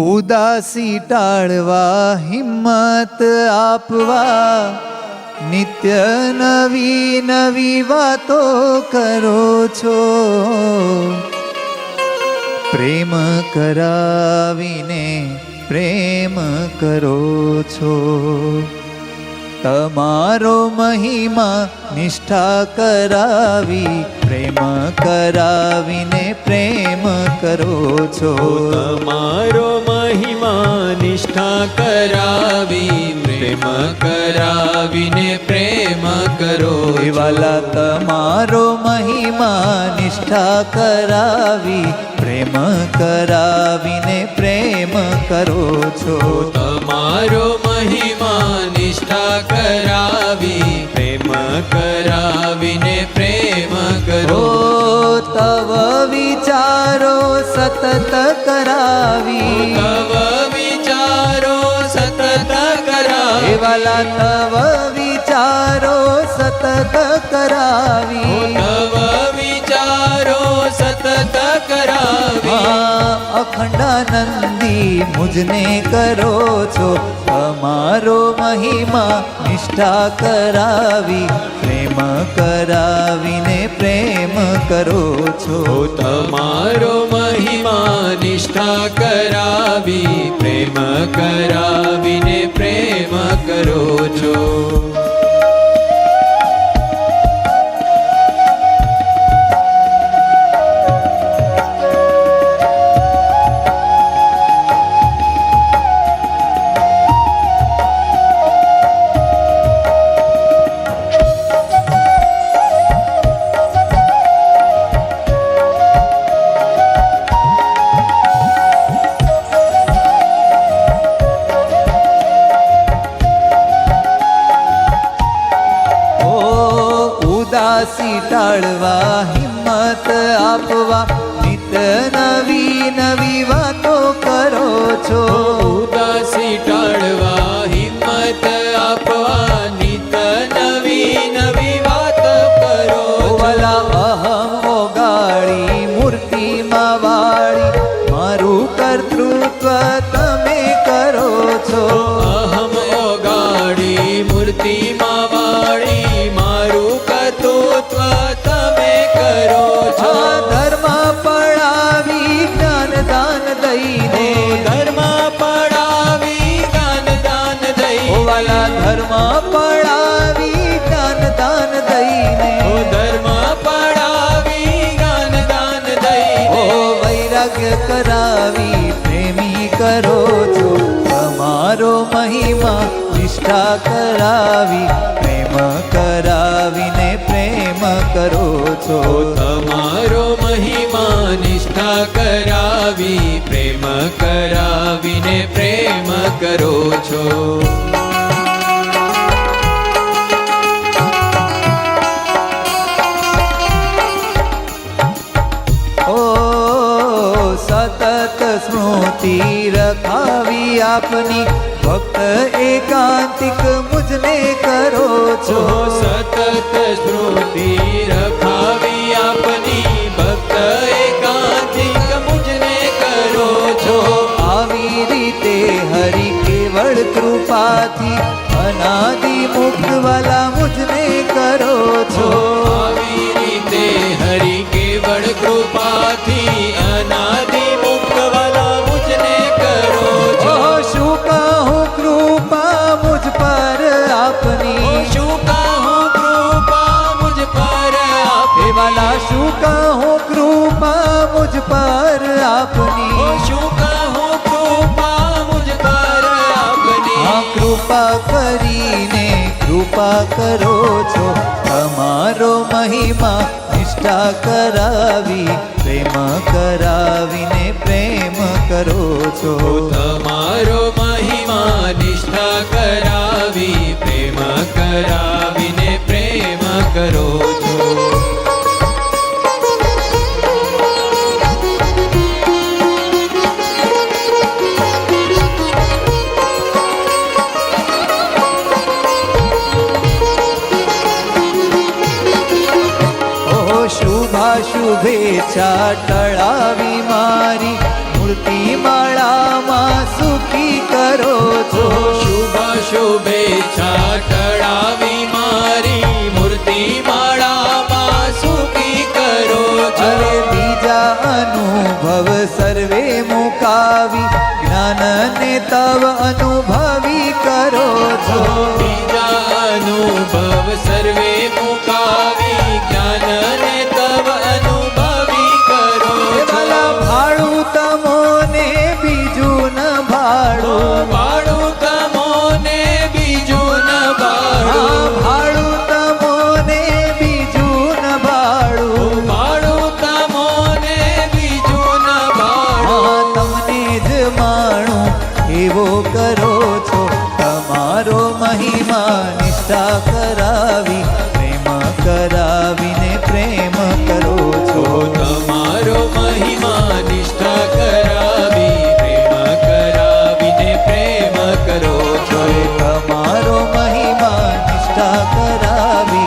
ઉદાસી ટાળવા હિંમત આપવા નિત્ય નવી નવી વાતો કરો છો. પ્રેમ કરાવીને પ્રેમ કરો છો. તમારો મહિમા નિષ્ઠા કરાવી પ્રેમ કરાવીને પ્રેમ કરો છો. તમારો મહિમા નિષ્ઠા કરાવી પ્રેમ કરાવીને પ્રેમ કરો. વાલા તમારો મહિમા નિષ્ઠા કરાવી પ્રેમ કરાવીને પ્રેમ કરો છો. તમારો મહિમા નિષ્ઠા કરાવી પ્રેમ કરાવીને પ્રેમ કરો. તવ વિચારો સતત કરાવી તવ વિચારો સતત કરાવી. વાલા તવ વિચારો સતત કરાવી તવ વિચારો સતત કરાવી. અખંડાનંદી મુજને કરો છો. તમારો મહિમા નિષ્ઠા કરાવી પ્રેમ કરાવીને પ્રેમ કરો છો. તમારો મહિમા નિષ્ઠા કરાવી પ્રેમ કરાવીને પ્રેમ કરો છો. ઉદાસી ટાળવા હિંમત આપવા નિત્ય નવી નવી વાતો કરો છો. ઉદાસી ટાળવા હિંમત આપવા નિત્ય નવી નવી વાત કરો. વલા અહમ ઓગાળી મૂર્તિમાં વાળી મારું કર્તૃત્વ તમે કરો છો. અહમ ઓગાળી મૂર્તિમાં વાળી મારું કર્તૃત્વ તમે કરો છો. ધર્મ પડાવી જ્ઞાન દાન દઈને ધર્મ પડાવી જ્ઞાન દાન દઈ. વાલા ધર્મ પડાવી જ્ઞાન દાન દઈને ધર્મ પડાવી જ્ઞાન દાન દઈ. વૈરાગ્ય કરાવી પ્રેમી કરો છો. તમારો મહિમા નિષ્ઠા કરાવી પ્રેમ કરાવીને પ્રેમ કરો છો. તમારો મહિમા નિષ્ઠા કરાવી પ્રેમ કરાવીને પ્રેમ કરો છો. સતત સ્મૃતિ રખાવી આપની ભક્ત એકાંતિક મુજને કરો છો. સતત સ્મૃતિ રખાવી આપની ભક્ત એકાંતિક મુજને કરો છો. આવી રીતે હરિ કેવળ કૃપાથી અનાદિ મુક્ત વાલા મુજને કરો છો. આવી રીતે હરિ કેવળ કૃપાથી અનાદિ મુક્ત વાલા મુજને કરો છો. શું કહું કૃપા મુજ પર આપની શું કહું કૃપા મુજ પર આપની. વાલા શું કહું કૃપા મુજ પર આપની શું કહું કૃપા મુજ પર આપની. કૃપા કરીને કૃપા કરો છો. તમારો મહિમા નિષ્ઠા કરાવી પ્રેમ કરાવીને પ્રેમ કરો છો. તમારો મહિમા નિષ્ઠા કરાવી પ્રેમ કરાવીને પ્રેમ કરો છો. શુભેચ્છા ટળાવી મારી મૂર્તિ માળામાં મુકાવી જ્ઞાનને તવ અનુભવી કરો છો બીજા અનુભવ સર્વે મુકાવી જ્ઞાનને તવ અનુભવી કરો ભલા ભાડું તમોને બીજું ન ભાડું ભાડું તમોને બીજું ન ભાડું ભાડું તમોને બીજું ન ભાડું ભાડું તમોને બીજું ન ભાડું તમને જ માણું એવો કરો છો તમારો મહિમા નિષ્ઠા કરાવી પ્રેમ કરાવીને પ્રેમ કરો છો તમારો મહિમા નિષ્ઠા કરાવી પ્રેમ કરાવીને પ્રેમ કરો છો તમારો મહિમા નિષ્ઠા કરાવી